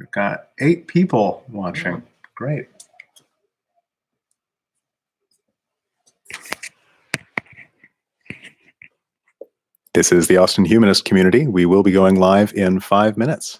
We've got 8 people watching. Great. This is the Austin Humanist Community. We will be going live in 5 minutes.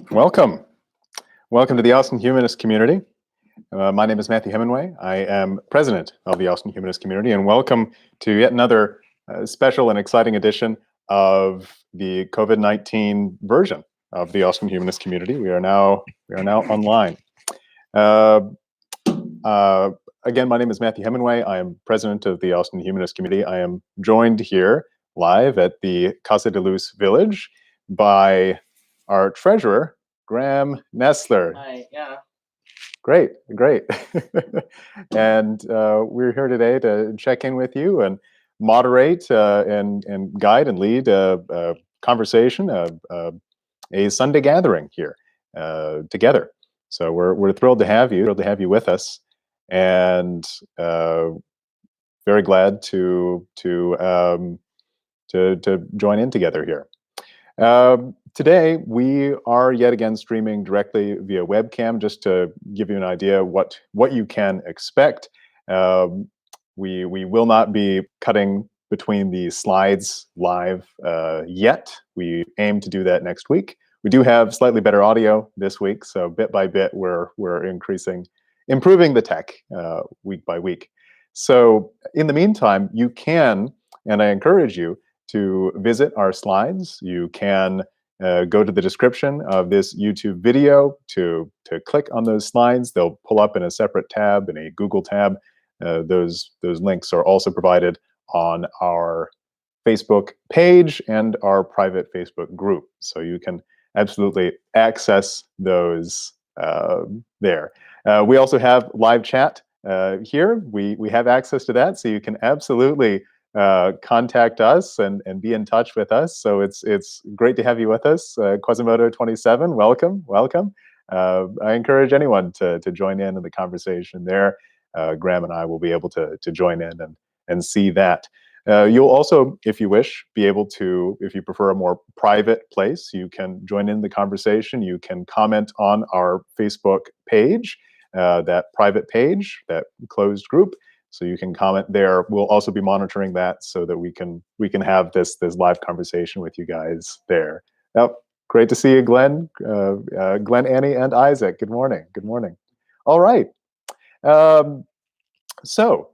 Welcome. Welcome to the Austin Humanist Community. My name is Matthew Hemingway. I am president of the Austin Humanist Community, and welcome to yet another special and exciting edition of the COVID-19 version of the Austin Humanist Community. We are now online. Again, my name is Matthew Hemingway. I am president of the Austin Humanist Community. I am joined here live at the Casa de Luz Village by our treasurer, Graham Nessler. Hi, yeah. Great. And we're here today to check in with you and moderate and guide and lead a conversation, a Sunday gathering here together. So we're thrilled to have you with us, and very glad to join in together here. Today, we are yet again streaming directly via webcam, just to give you an idea what you can expect. We will not be cutting between the slides live yet. We aim to do that next week. We do have slightly better audio this week, so bit by bit we're improving the tech week by week. So in the meantime, you can, and I encourage you to visit our slides. You can go to the description of this YouTube video to click on those slides. They'll pull up in a separate tab, in a Google tab. Those links are also provided on our Facebook page and our private Facebook group. So you can absolutely access those there. We also have live chat here. We have access to that, so you can absolutely contact us and be in touch with us. So it's great to have you with us. Quasimodo 27, welcome. I encourage anyone to join in the conversation there. Graham and I will be able to join in and see that. You'll also, if you wish, be able to, if you prefer a more private place, you can join in the conversation. You can comment on our Facebook page, that private page, that closed group. So you can comment there. We'll also be monitoring that so that we can have this live conversation with you guys there. Yep. Great to see you, Glenn, Annie, and Isaac. Good morning. All right. So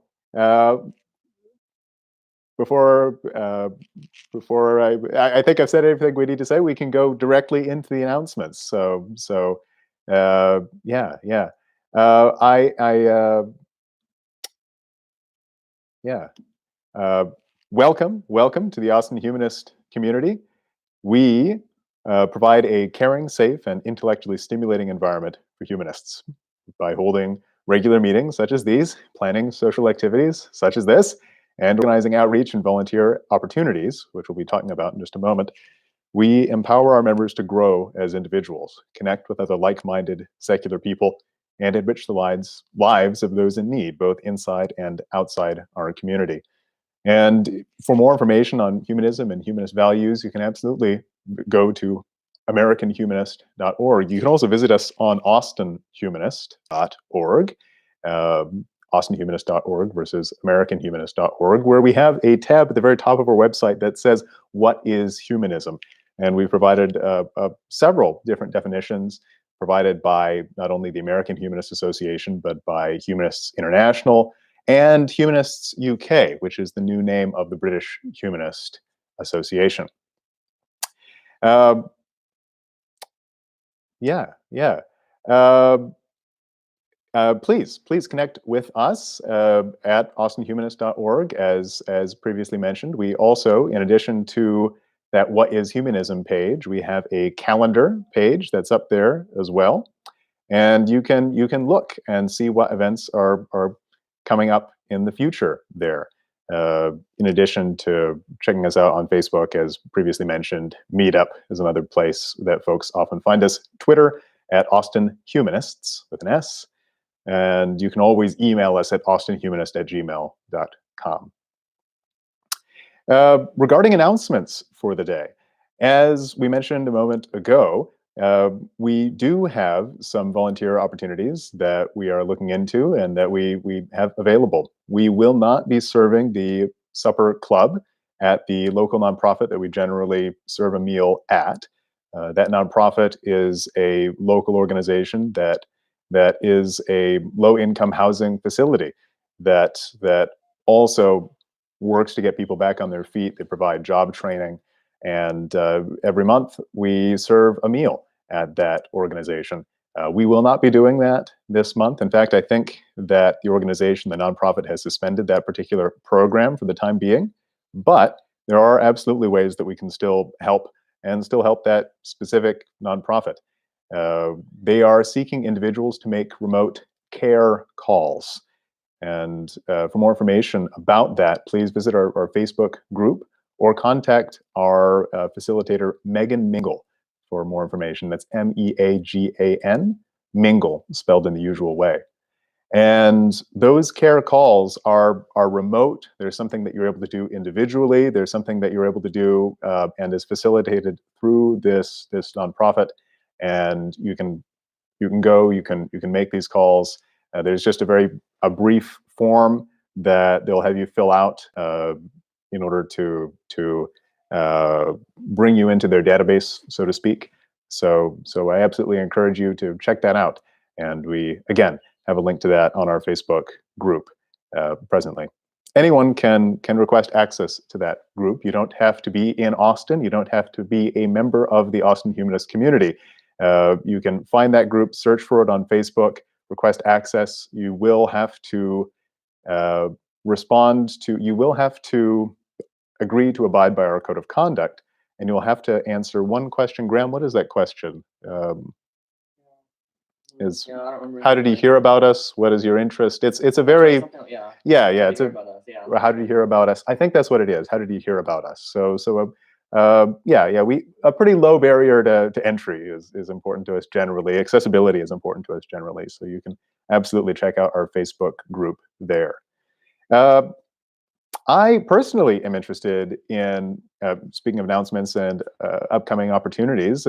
before I think I've said everything we need to say, we can go directly into the announcements. So yeah. Welcome to the Austin Humanist Community. We provide a caring, safe, and intellectually stimulating environment for humanists by holding regular meetings such as these, planning social activities such as this, and organizing outreach and volunteer opportunities, which we'll be talking about in just a moment. We empower our members to grow as individuals, connect with other like-minded secular people, and enrich the lives of those in need, both inside and outside our community. And for more information on humanism and humanist values, you can absolutely go to AmericanHumanist.org. You can also visit us on AustinHumanist.org, AustinHumanist.org versus AmericanHumanist.org, where we have a tab at the very top of our website that says, "What is humanism?" And we've provided several different definitions provided by not only the American Humanist Association, but by Humanists International, and Humanists UK, which is the new name of the British Humanist Association. Please connect with us at austinhumanist.org, as previously mentioned. We also, in addition to that What is Humanism page, we have a calendar page that's up there as well. And you can look and see what events are coming up in the future there. In addition to checking us out on Facebook, as previously mentioned, Meetup is another place that folks often find us. Twitter at Austin Humanists with an S. And you can always email us at austinhumanist@gmail.com. Regarding announcements for the day, as we mentioned a moment ago, We do have some volunteer opportunities that we are looking into and that we have available. We will not be serving the supper club at the local nonprofit that we generally serve a meal at. That nonprofit is a local organization that is a low-income housing facility that also works to get people back on their feet. They provide job training, and every month we serve a meal at that organization. We will not be doing that this month. In fact, I think that the organization, the nonprofit, has suspended that particular program for the time being. But there are absolutely ways that we can still help and still help that specific nonprofit. They are seeking individuals to make remote care calls. And for more information about that, please visit our Facebook group or contact our facilitator, Megan Mingle, for more information. That's Meagan, Mingle, spelled in the usual way. And those care calls are remote. There's something that you're able to do individually. There's something that you're able to do and is facilitated through this nonprofit. And you can go, you can make these calls. There's just a brief form that they'll have you fill out in order to bring you into their database, so to speak. So I absolutely encourage you to check that out. And we, again, have a link to that on our Facebook group presently. Anyone can request access to that group. You don't have to be in Austin. You don't have to be a member of the Austin Humanist community. You can find that group, search for it on Facebook, request access. You will have to you will have to agree to abide by our code of conduct, and you'll have to answer one question. Graham, what is that question? How did he hear about us? What is your interest? It's a very yeah. It's a how did you hear about us? I think that's what it is. How did you hear about us? So we a pretty low barrier to entry is important to us generally. Accessibility is important to us generally. So you can absolutely check out our Facebook group there. I personally am interested in speaking of announcements and upcoming opportunities.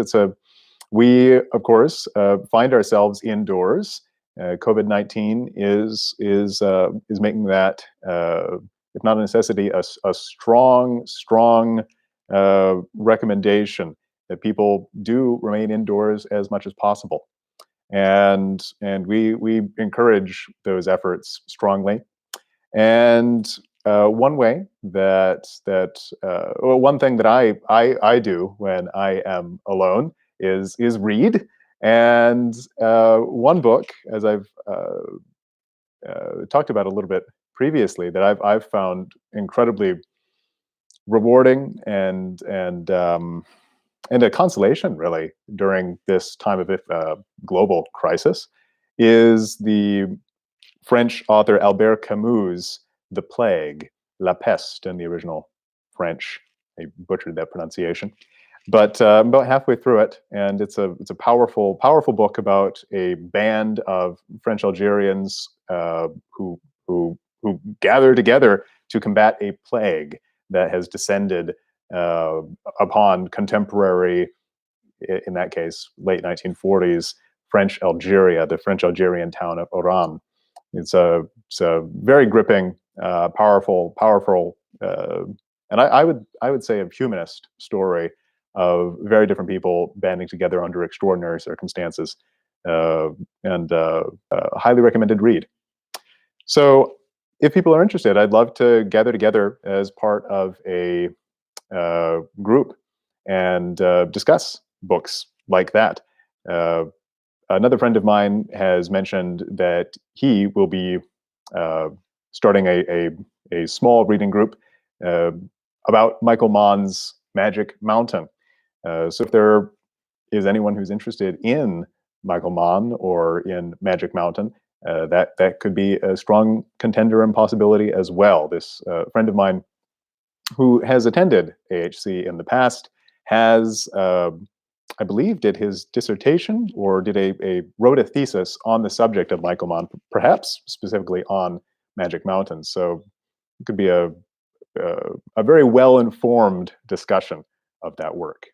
We of course find ourselves indoors. COVID-19 is making that, if not a necessity, a strong recommendation that people do remain indoors as much as possible, and we encourage those efforts strongly. And one way one thing that I do when I am alone is read. And one book, as I've talked about a little bit previously, that I've found incredibly rewarding and a consolation, really, during this time of global crisis, is the French author Albert Camus' The Plague, La Peste in the original French. I butchered that pronunciation. But I'm about halfway through it, and it's a powerful book about a band of French Algerians who gather together to combat a plague that has descended upon contemporary, in that case, late 1940s French Algeria, the French Algerian town of Oran. It's a very gripping, powerful, and I would say a humanist story of very different people banding together under extraordinary circumstances, and a highly recommended read. So if people are interested, I'd love to gather together as part of a group and discuss books like that. Another friend of mine has mentioned that he will be starting a small reading group about Michael Mann's Magic Mountain. So if there is anyone who's interested in Michael Mann or in Magic Mountain, that could be a strong contender and possibility as well. This friend of mine who has attended AHC in the past has, I believe, did his dissertation or wrote a thesis on the subject of Michael Mann, perhaps specifically on Magic Mountain. So it could be a very well-informed discussion of that work.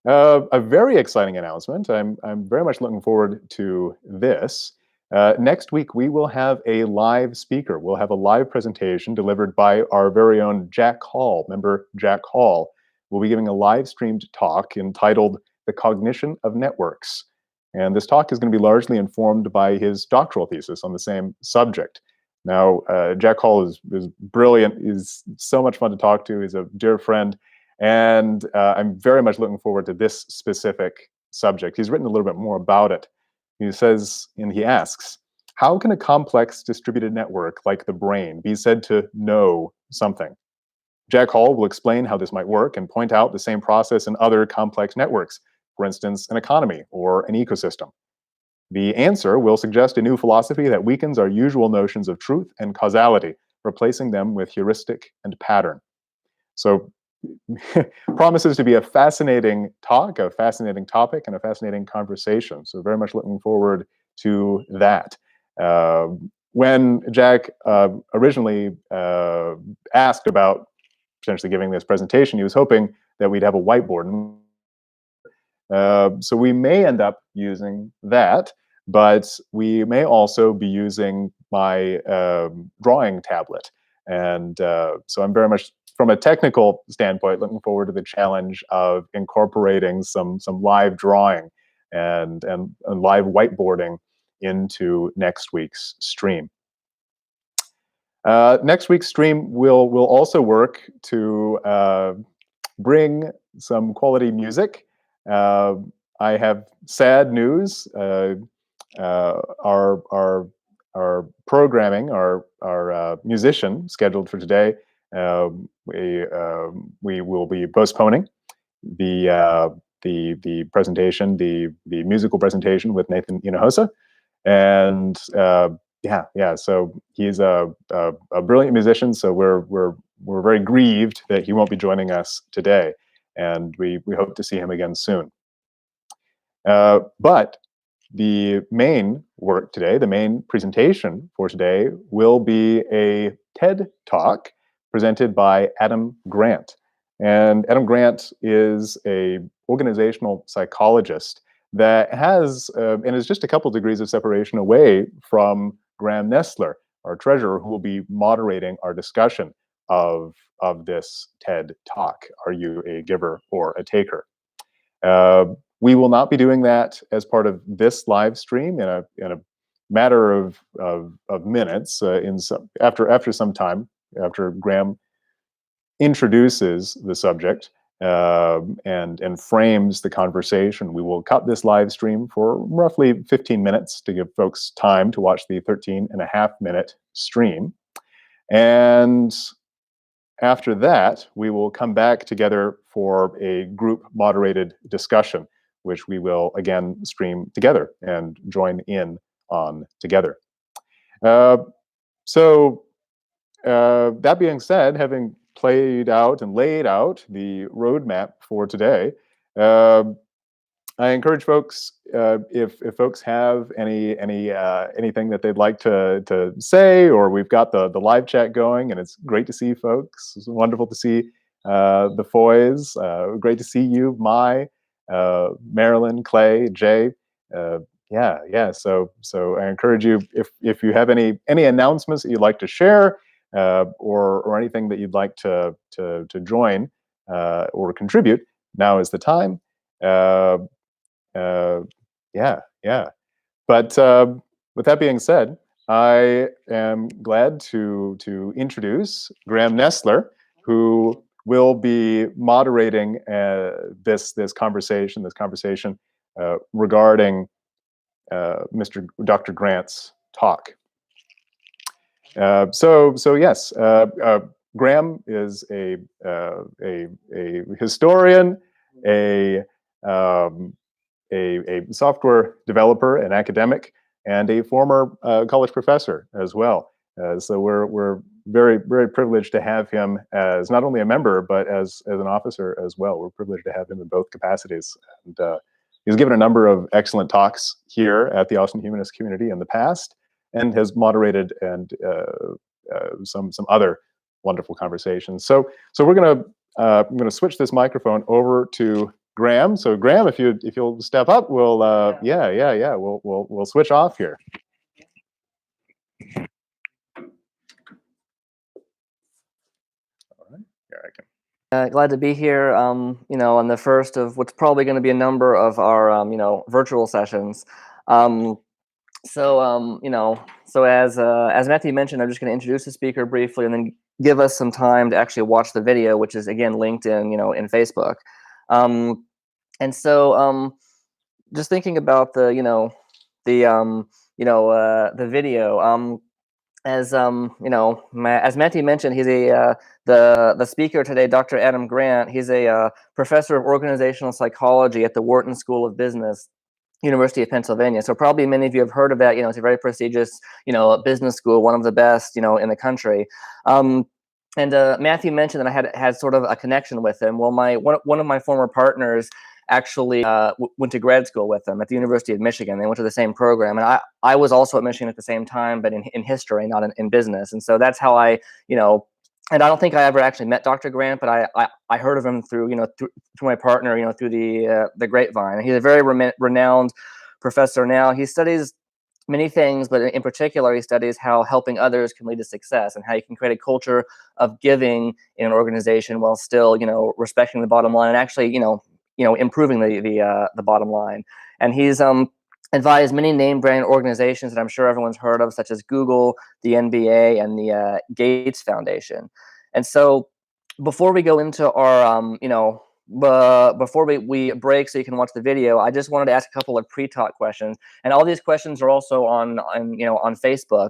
A very exciting announcement. I'm very much looking forward to this. Next week, we will have a live speaker. We'll have a live presentation delivered by our very own Jack Hall. Remember Jack Hall? We'll be giving a live streamed talk entitled The Cognition of Networks. And this talk is going to be largely informed by his doctoral thesis on the same subject. Now, Jack Hall is brilliant. He's so much fun to talk to. He's a dear friend. And I'm very much looking forward to this specific subject. He's written a little bit more about it. He says, and he asks, how can a complex distributed network like the brain be said to know something? Jack Hall will explain how this might work and point out the same process in other complex networks, for instance, an economy or an ecosystem. The answer will suggest a new philosophy that weakens our usual notions of truth and causality, replacing them with heuristic and pattern. So promises to be a fascinating talk, a fascinating topic, and a fascinating conversation. So very much looking forward to that. When Jack originally asked about potentially giving this presentation, he was hoping that we'd have a whiteboard. So we may end up using that, but we may also be using my drawing tablet. And so I'm very much, from a technical standpoint, looking forward to the challenge of incorporating some live drawing and live whiteboarding into next week's stream. Next week's stream will also work to bring some quality music. I have sad news. Our programming, our musician scheduled for today, we will be postponing the presentation, the musical presentation with Nathan Hinojosa, and yeah. So he's a brilliant musician. So we're very grieved that he won't be joining us today, and we hope to see him again soon. But the main work today, the main presentation for today, will be a TED Talk presented by Adam Grant. And Adam Grant is a organizational psychologist that has, and is just a couple degrees of separation away from Graham Nessler, our treasurer, who will be moderating our discussion of this TED Talk. Are you a giver or a taker? We will not be doing that as part of this live stream in a matter of minutes. After some time, after Graham introduces the subject and frames the conversation, we will cut this live stream for roughly 15 minutes to give folks time to watch the 13.5-minute stream. And after that, we will come back together for a group moderated discussion, which we will again stream together and join in on together. So that being said, having played out and laid out the roadmap for today, I encourage folks, if folks have anything that they'd like to say, or we've got the live chat going, and it's great to see folks. It's wonderful to see the Foys. Great to see you, Mai, Marilyn, Clay, Jay. Yeah. So I encourage you, if you have any announcements that you'd like to share, or anything that you'd like to join or contribute, now is the time. Yeah. But with that being said, I am glad to introduce Graham Nessler, who will be moderating this conversation regarding Dr. Grant's talk. So yes, Graham is a historian, a software developer, an academic, and a former college professor as well. So we're very privileged to have him as not only a member but as an officer as well. We're privileged to have him in both capacities. And he's given a number of excellent talks here at the Austin Humanist Community in the past, and has moderated and some other wonderful conversations. So I'm gonna switch this microphone over to Graham. So Graham, if you'll step up, we'll yeah. We'll switch off here. All right, here I can. Glad to be here, on the first of what's probably going to be a number of our, virtual sessions. So as Matthew mentioned, I'm just going to introduce the speaker briefly and then give us some time to actually watch the video, which is again linked in, in Facebook. And so just thinking about the, the video. As as Matthew mentioned, he's the speaker today, Dr. Adam Grant. He's a professor of organizational psychology at the Wharton School of Business, University of Pennsylvania. So probably many of you have heard of that. It's a very prestigious, business school, one of the best, in the country. And Matthew mentioned that I had sort of a connection with him. Well, one of my former partners actually went to grad school with him at the University of Michigan. They went to the same program, and I was also at Michigan at the same time, but in history, not in business. And so that's how I, and I don't think I ever actually met Dr. Grant, but I heard of him through through my partner, through the grapevine. And he's a very renowned professor now. He studies many things, but in particular, he studies how helping others can lead to success and how you can create a culture of giving in an organization while still, respecting the bottom line and actually, improving the bottom line. And he's advised many name brand organizations that I'm sure everyone's heard of, such as Google, the NBA, and the Gates Foundation. And so, before we go into our, before we break, so you can watch the video, I just wanted to ask a couple of pre-talk questions, and all these questions are also on Facebook,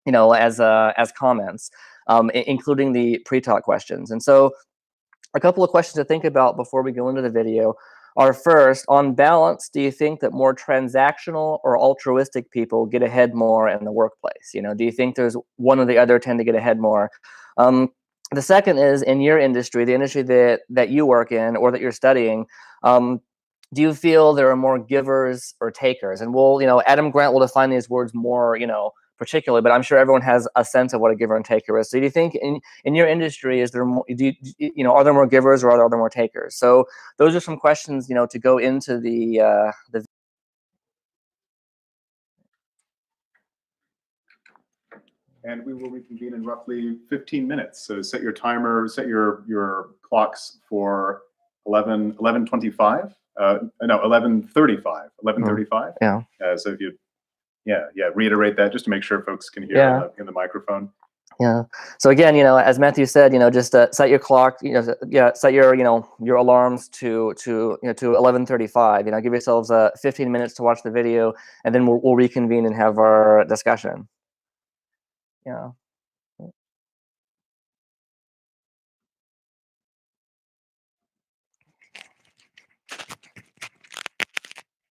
as comments, including the pre-talk questions. And so, a couple of questions to think about before we go into the video are: first, on balance, do you think that more transactional or altruistic people get ahead more in the workplace? Do you think there's one or the other tend to get ahead more? The second is, in your industry, the industry that you work in or that you're studying, do you feel there are more givers or takers? And Adam Grant will define these words more, particularly, but I'm sure everyone has a sense of what a giver and taker is. So do you think in your industry, is there more, are there more givers or are there more takers? So those are some questions, to go into the And we will reconvene in roughly 15 minutes. So set your timer, set your clocks for 11:25. No, 11:35. 11:35. Yeah. So if you, reiterate that just to make sure folks can hear in the microphone. Yeah. So again, as Matthew said, just set your clock, set your, your alarms to 11:35. Give yourselves 15 minutes to watch the video, and then we'll reconvene and have our discussion. Yeah.